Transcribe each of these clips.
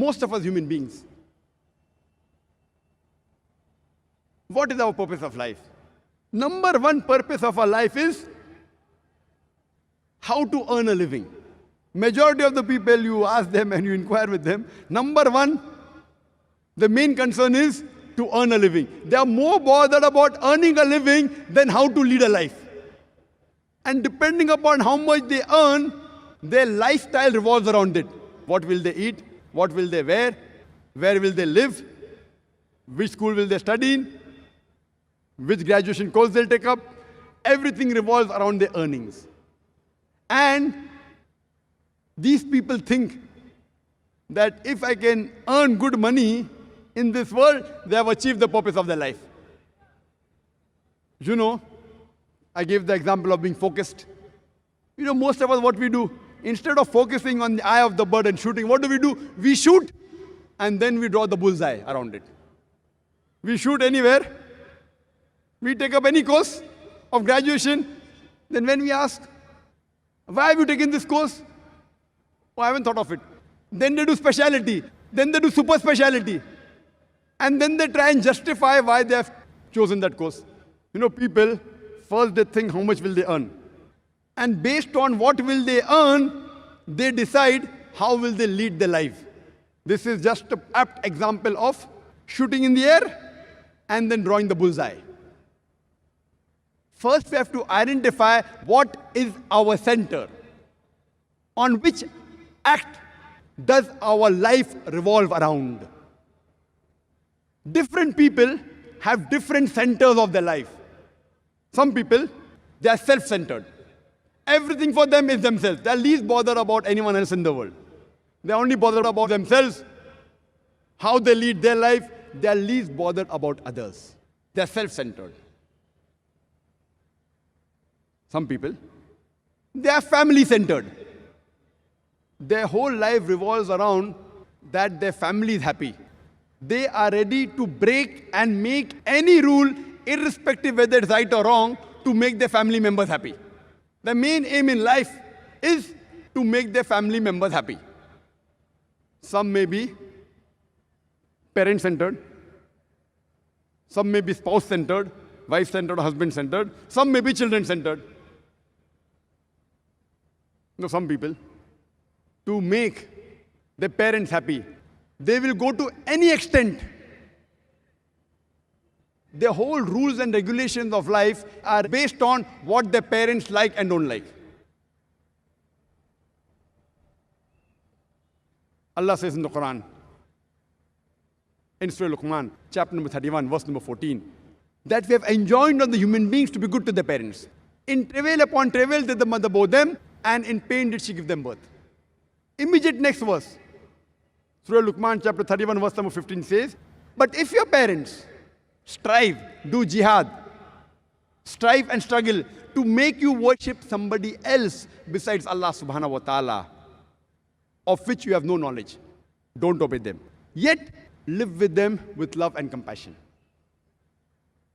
Most of us human beings. What is our purpose of life? Number one purpose of our life is how to earn a living. Majority of the people, you ask them and you inquire with them, number one, the main concern is to earn a living. They are more bothered about earning a living than how to lead a life. And depending upon how much they earn, their lifestyle revolves around it. What will they eat? What will they wear? Where will they live? Which school will they study in? Which graduation course they'll take up? Everything revolves around their earnings. And these people think that if I can earn good money in this world, they have achieved the purpose of their life. You know, I gave the example of being focused. You know, most of us, what we do, instead of focusing on the eye of the bird and shooting, what do? We shoot, and then we draw the bullseye around it. We shoot anywhere. We take up any course of graduation. Then when we ask, why have you taken this course? Oh, I haven't thought of it. Then they do speciality. Then they do super speciality. And then they try and justify why they have chosen that course. You know, people, first they think how much will they earn. And based on what will they earn, they decide how will they lead their life. This is just an apt example of shooting in the air and then drawing the bullseye. First, we have to identify what is our center. On which act does our life revolve around? Different people have different centers of their life. Some people, they are self-centered. Everything for them is themselves. They are least bothered about anyone else in the world. They are only bothered about themselves, how they lead their life. They are least bothered about others. They are self-centered. Some people, they are family-centered. Their whole life revolves around that their family is happy. They are ready to break and make any rule, irrespective whether it's right or wrong, to make their family members happy. The main aim in life is to make their family members happy. Some may be parent-centered. Some may be spouse-centered, wife-centered, husband-centered. Some may be children-centered. No, some people, to make their parents happy, they will go to any extent. Their whole rules and regulations of life are based on what their parents like and don't like. Allah says in the Quran, in Surah Luqman, chapter number 31, verse number 14, that we have enjoined on the human beings to be good to their parents. In travail upon travail did the mother bore them, and in pain did she give them birth. Immediate next verse, Surah Luqman, chapter 31, verse number 15 says, but if your parents strive, do jihad, strive and struggle to make you worship somebody else besides Allah subhanahu wa ta'ala, of which you have no knowledge, don't obey them. Yet, live with them with love and compassion.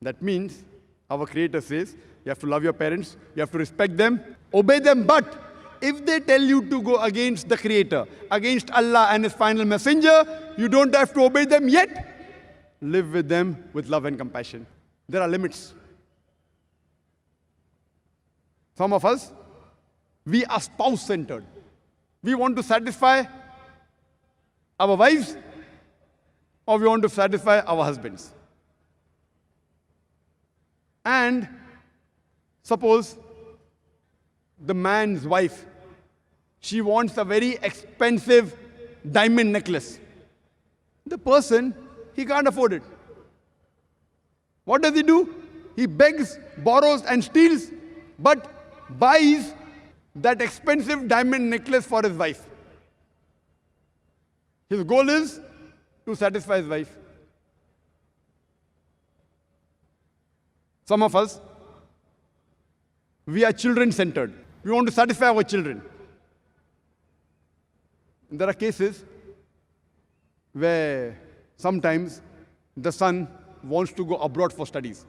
That means, our Creator says, you have to love your parents, you have to respect them, obey them, but if they tell you to go against the Creator, against Allah and His final messenger, you don't have to obey them, yet live with them with love and compassion. There are limits. Some of us, we are spouse-centered. We want to satisfy our wives, or we want to satisfy our husbands. And suppose the man's wife, she wants a very expensive diamond necklace. The person, he can't afford it. What does he do? He begs, borrows and steals, but buys that expensive diamond necklace for his wife. His goal is to satisfy his wife. Some of us, we are children-centered. We want to satisfy our children. There are cases where sometimes the son wants to go abroad for studies.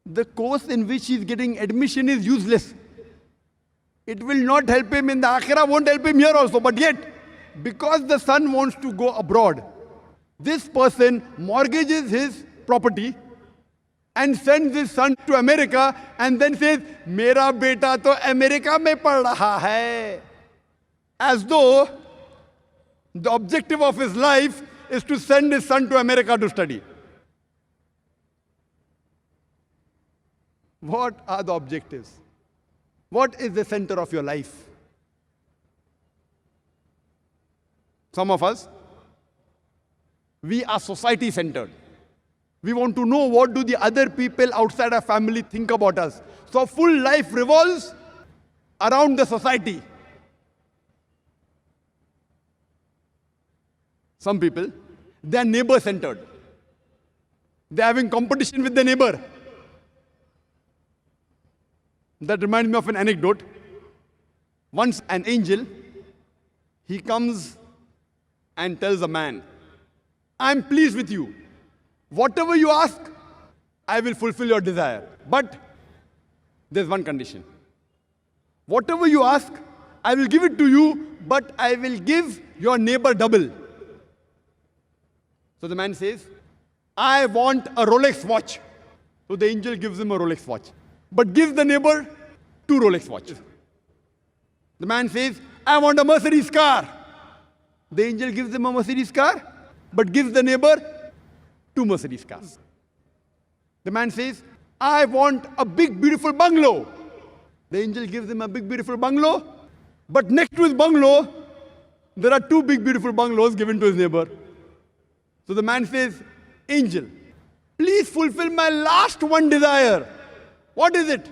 The course in which he is getting admission is useless. It will not help him in the akhirah, won't help him here also. But yet, because the son wants to go abroad, this person mortgages his property and sends his son to America and then says, "Mera beta to America mein pad raha hai." As though the objective of his life is to send his son to America to study. What are the objectives? What is the center of your life? Some of us, we are society-centered. We want to know what do the other people outside our family think about us. So full life revolves around the society. Some people, they are neighbor-centered. They are having competition with the neighbor. That reminds me of an anecdote. Once an angel, he comes and tells a man, "I'm pleased with you. Whatever you ask, I will fulfill your desire. But there's one condition. Whatever you ask, I will give it to you, but I will give your neighbor double." So the man says, "I want a Rolex watch." So the angel gives him a Rolex watch, but gives the neighbor 2 Rolex watches. The man says, "I want a Mercedes car." The angel gives him a Mercedes car, but gives the neighbor 2 Mercedes cars. The man says, "I want a big, beautiful bungalow." The angel gives him a big, beautiful bungalow, but next to his bungalow, there are 2 big, beautiful bungalows given to his neighbor. So the man says, "Angel, please fulfill my last one desire." What is it?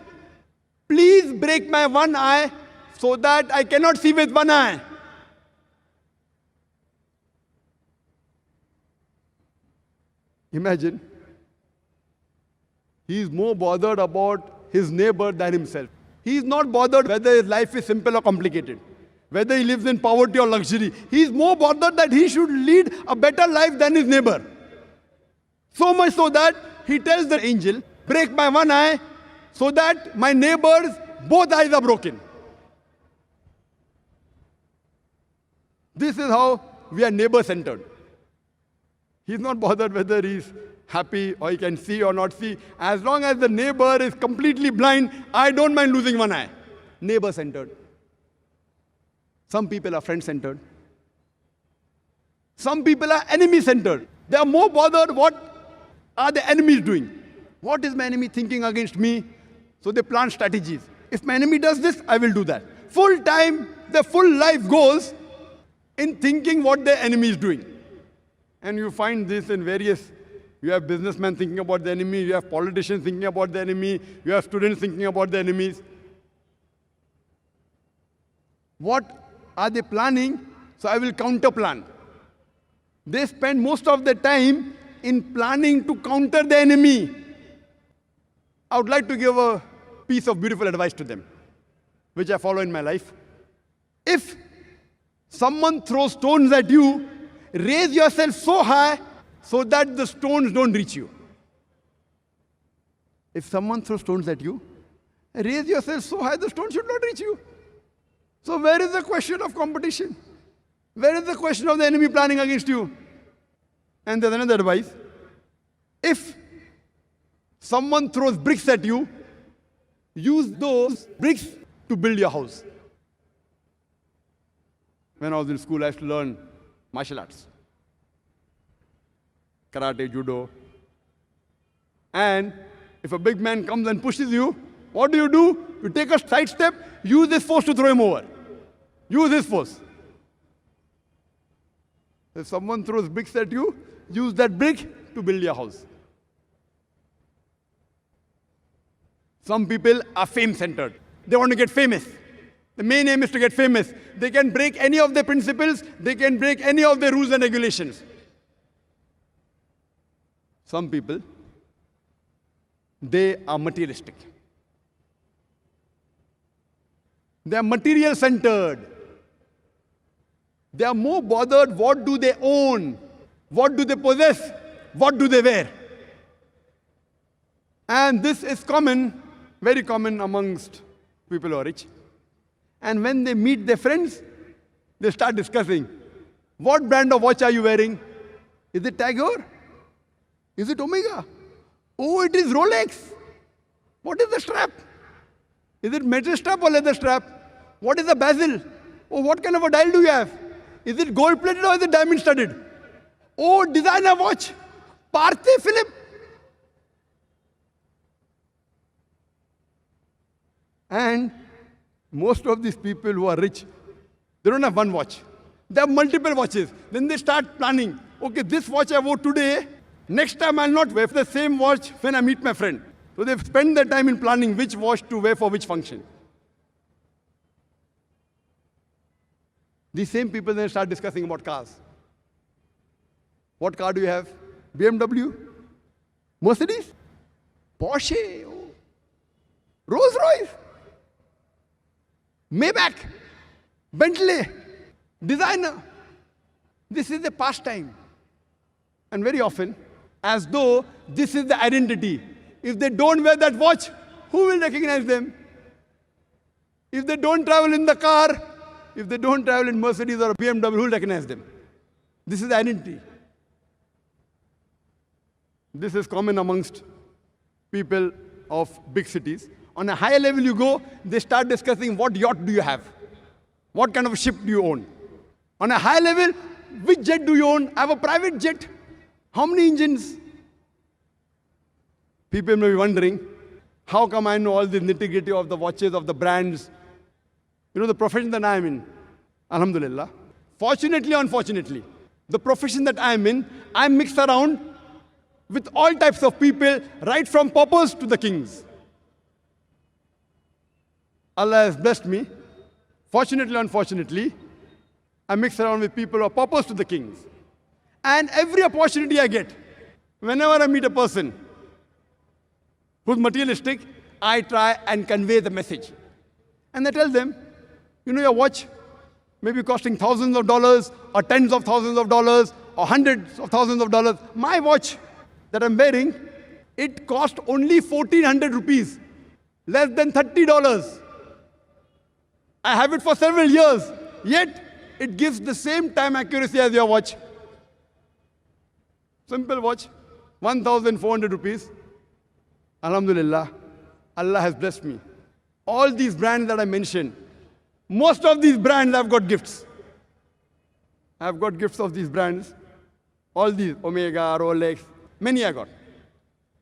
"Please break my one eye so that I cannot see with one eye." Imagine, he is more bothered about his neighbor than himself. He is not bothered whether his life is simple or complicated, whether he lives in poverty or luxury. He is more bothered that he should lead a better life than his neighbor. So much so that he tells the angel, "Break my one eye so that my neighbor's both eyes are broken." This is how we are neighbor-centered. He's not bothered whether he's happy or he can see or not see. As long as the neighbor is completely blind, I don't mind losing one eye. Neighbor-centered. Some people are friend-centered. Some people are enemy-centered. They are more bothered what are the enemies doing. What is my enemy thinking against me? So they plan strategies. If my enemy does this, I will do that. Full time, their full life goes in thinking what their enemy is doing. And you find this in various, you have businessmen thinking about the enemy, you have politicians thinking about the enemy, you have students thinking about the enemies. What are they planning? So I will counter-plan. They spend most of the time in planning to counter the enemy. I would like to give a piece of beautiful advice to them, which I follow in my life. If someone throws stones at you, raise yourself so high so that the stones don't reach you. If someone throws stones at you, raise yourself so high the stones should not reach you. So where is the question of competition? Where is the question of the enemy planning against you? And there's another advice. If someone throws bricks at you, use those bricks to build your house. When I was in school, I used to learn martial arts. Karate, judo. And if a big man comes and pushes you, what do? You take a side step, use this force to throw him over. Use this force. If someone throws bricks at you, use that brick to build your house. Some people are fame-centered. They want to get famous. The main aim is to get famous. They can break any of their principles. They can break any of their rules and regulations. Some people, they are materialistic. They are material-centered. They are more bothered what do they own, what do they possess, what do they wear. And this is common, very common amongst people who are rich. And when they meet their friends, they start discussing, What brand of watch are you wearing? Is it Tagore? Is it Omega? Oh, it is Rolex. What is the strap? Is it metal strap or leather strap? What is the bezel? Oh, what kind of a dial do you have? Is it gold plated or is it diamond studded? Oh, designer watch. Parthe Philip. And most of these people who are rich, they don't have one watch. They have multiple watches. Then they start planning. Okay, this watch I wore today, next time I'll not wear the same watch when I meet my friend. So they spend their time in planning which watch to wear for which function. These same people then start discussing about cars. What car do you have? BMW? Mercedes? Porsche? Oh. Rolls Royce? Maybach? Bentley? Designer? This is a pastime. And very often, as though this is the identity. If they don't wear that watch, who will recognize them? If they don't travel in the car, if they don't travel in Mercedes or a BMW, who will recognize them? This is the identity. This is common amongst people of big cities. On a higher level you go, they start discussing what yacht do you have? What kind of ship do you own? On a high level, which jet do you own? I have a private jet. How many engines? People may be wondering, how come I know all the nitty-gritty of the watches, of the brands? You know, the profession that I am in, alhamdulillah. Fortunately or unfortunately, the profession that I am in, I mix around with all types of people, right from paupers to the kings. Allah has blessed me. Fortunately or unfortunately, I mix around with people who are paupers to the kings. And every opportunity I get, whenever I meet a person who's materialistic, I try and convey the message. And I tell them, you know, your watch may be costing thousands of dollars, or tens of thousands of dollars, or hundreds of thousands of dollars. My watch that I'm wearing, it cost only 1,400 rupees, less than $30. I have it for several years, yet it gives the same time accuracy as your watch. Simple watch, 1,400 rupees. Alhamdulillah, Allah has blessed me. All these brands that I mentioned, most of these brands I've got gifts. I've got gifts of these brands. All these, Omega, Rolex, many I got.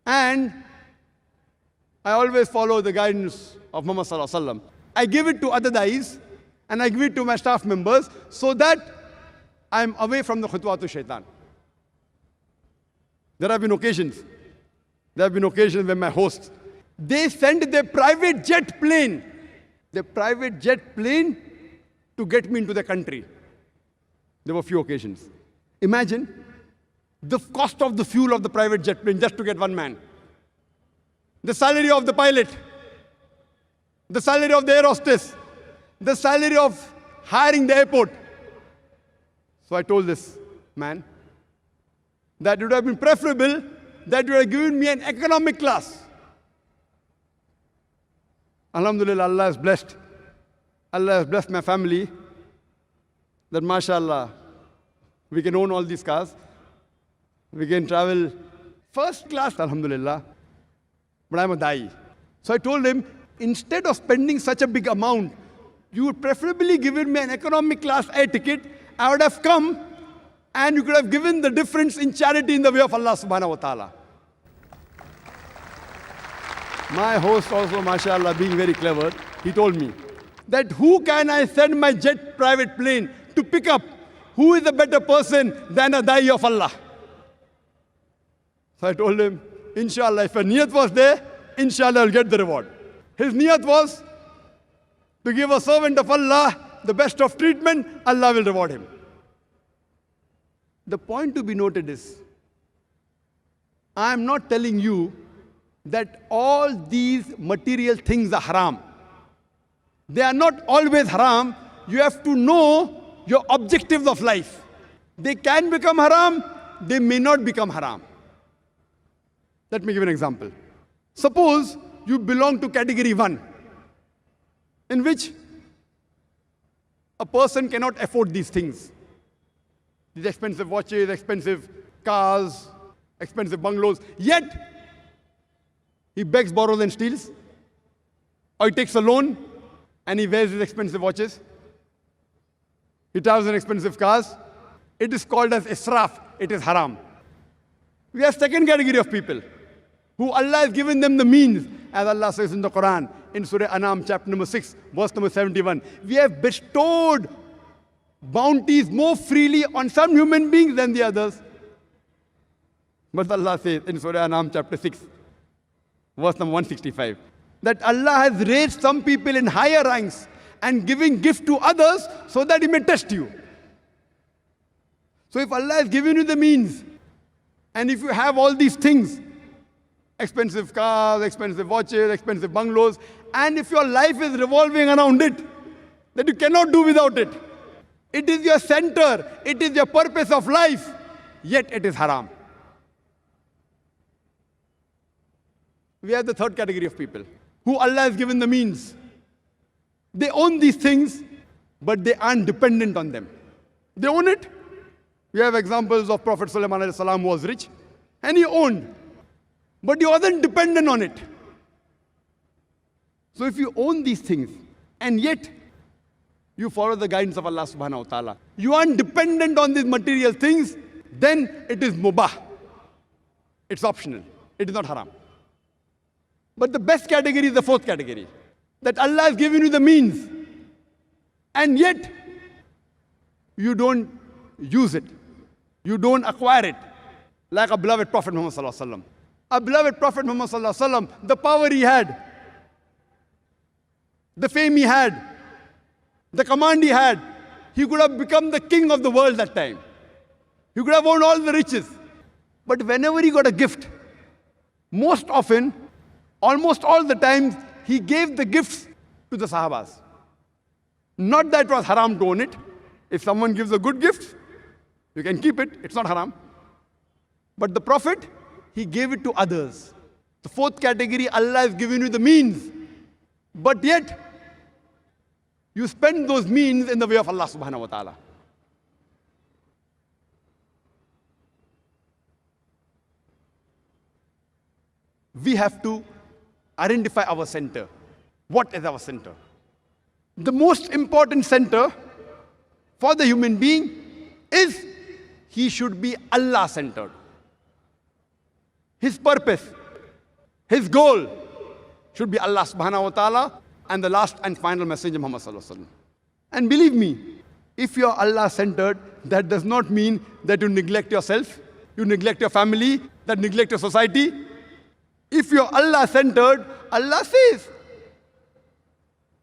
And I always follow the guidance of Muhammad Sallallahu Alaihi Wasallam. I give it to other dais and I give it to my staff members so that I'm away from the khutwatu shaitan. There have been occasions when my hosts, they send their private jet plane to get me into the country. There were a few occasions. Imagine the cost of the fuel of the private jet plane just to get one man. The salary of the pilot, the salary of the air hostess, the salary of hiring the airport. So I told this man that it would have been preferable that you had given me an economic class. Alhamdulillah, Allah has blessed. Allah has blessed my family that, mashallah, we can own all these cars. We can travel first class, alhamdulillah. But I'm a da'i. So I told him, instead of spending such a big amount, you would preferably given me an economic class air ticket. I would have come and you could have given the difference in charity in the way of Allah subhanahu wa ta'ala. My host also, mashallah, being very clever, he told me that who can I send my jet private plane to pick up? Who is a better person than a da'i of Allah? So I told him, inshallah, if a niyat was there, inshallah, I'll get the reward. His niyat was to give a servant of Allah the best of treatment, Allah will reward him. The point to be noted is, I am not telling you that all these material things are haram. They are not always haram. You have to know your objectives of life. They can become haram, they may not become haram. Let me give an example. Suppose you belong to category 1, in which a person cannot afford these things. these expensive watches, expensive cars, expensive bungalows. Yet, he begs, borrows and steals. Or he takes a loan and he wears his expensive watches. He travels in expensive cars. It is called as israf. It is haram. We have second category of people who Allah has given them the means. As Allah says in the Quran, in Surah Anam, chapter number 6, verse number 71. We have bestowed bounties more freely on some human beings than the others. But Allah says in Surah Anam, chapter 6, verse number 165, that Allah has raised some people in higher ranks and giving gift to others so that He may test you. So if Allah has given you the means, and if you have all these things, expensive cars, expensive watches, expensive bungalows, and if your life is revolving around it, that you cannot do without it, it is your center, it is your purpose of life, yet it is haram. We have the third category of people who Allah has given the means. They own these things, but they aren't dependent on them. They own it. We have examples of Prophet Sulaiman alayhi salam who was rich, and he owned, but he wasn't dependent on it. So if you own these things, and yet you follow the guidance of Allah subhanahu wa ta'ala, you aren't dependent on these material things, then it is mubah. It's optional. It is not haram. But the best category is the fourth category. That Allah has given you the means, and yet you don't use it. You don't acquire it. Like a beloved Prophet Muhammad sallallahu alaihi wasallam. A beloved Prophet Muhammad sallallahu alaihi wasallam, the power he had, the fame he had, the command he had, he could have become the king of the world that time. He could have owned all the riches. But whenever he got a gift, most often, almost all the times, he gave the gifts to the Sahabas. Not that it was haram to own it. If someone gives a good gift, you can keep it. It's not haram. But the Prophet, he gave it to others. The fourth category, Allah has given you the means. But yet, you spend those means in the way of Allah subhanahu wa ta'ala. We have to identify our center. What is our center? The most important center for the human being is he should be Allah-centered. His purpose, his goal should be Allah subhanahu wa ta'ala and the last and final messenger Muhammad sallallahu alaihi wasallam. And believe me, if you are Allah-centered, that does not mean that you neglect yourself, you neglect your family, that neglect your society. If you are Allah-centered, Allah says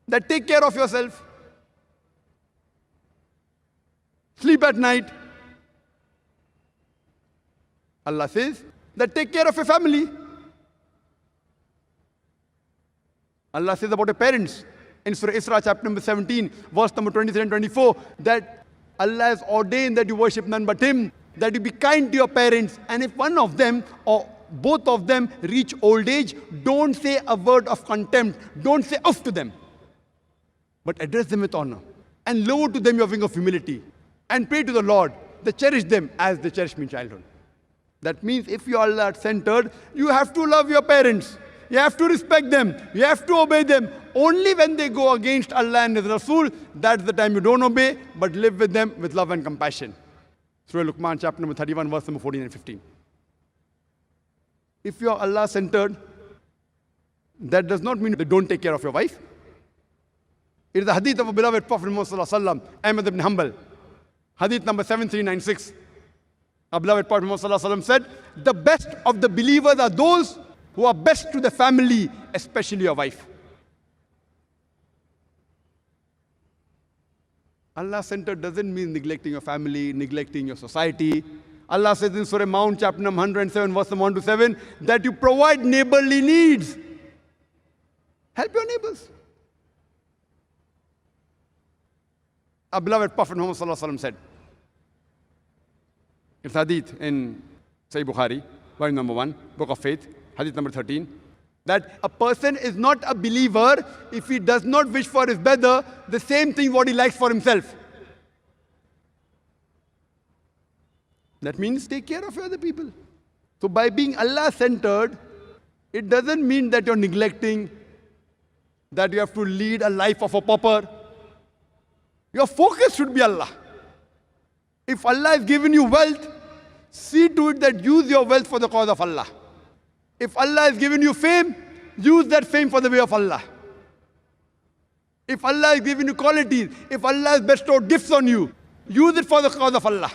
that take care of yourself. Sleep at night. Allah says that take care of your family. Allah says about your parents in Surah Isra, chapter number 17, verse number 23 and 24, that Allah has ordained that you worship none but Him, that you be kind to your parents, and if one of them or both of them reach old age, don't say a word of contempt, don't say uff to them, but address them with honor and lower to them your wing of humility and pray to the Lord that cherish them as they cherish me in childhood. That means if you are Allah-centered, you have to love your parents. You have to respect them. You have to obey them. Only when they go against Allah and His Rasul, that's the time you don't obey, but live with them with love and compassion. Surah Luqman, chapter number 31, verse number 14 and 15. If you are Allah-centered, that does not mean that don't take care of your wife. It is the hadith of a beloved Prophet Muhammad sallallahu alaihi wasallam, Ahmad ibn Hanbal. Hadith number 7396. Our beloved Prophet Muhammad sallallahu alaihi wasallam said, the best of the believers are those who are best to the family, especially your wife. Allah-centered doesn't mean neglecting your family, neglecting your society. Allah says in Surah Mount, chapter number 107, verse number 1 to 7, that you provide neighborly needs. Help your neighbors. Our beloved Prophet Muhammad sallallahu alaihi wasallam said, it's hadith in Sahih Bukhari, volume number 1, book of faith, hadith number 13, that a person is not a believer if he does not wish for his brother the same thing what he likes for himself. That means take care of other people. So by being Allah-centered, it doesn't mean that you're neglecting, that you have to lead a life of a pauper. Your focus should be Allah. If Allah has given you wealth, see to it that use your wealth for the cause of Allah. If Allah has given you fame, use that fame for the way of Allah. If Allah has given you qualities, if Allah has bestowed gifts on you, use it for the cause of Allah.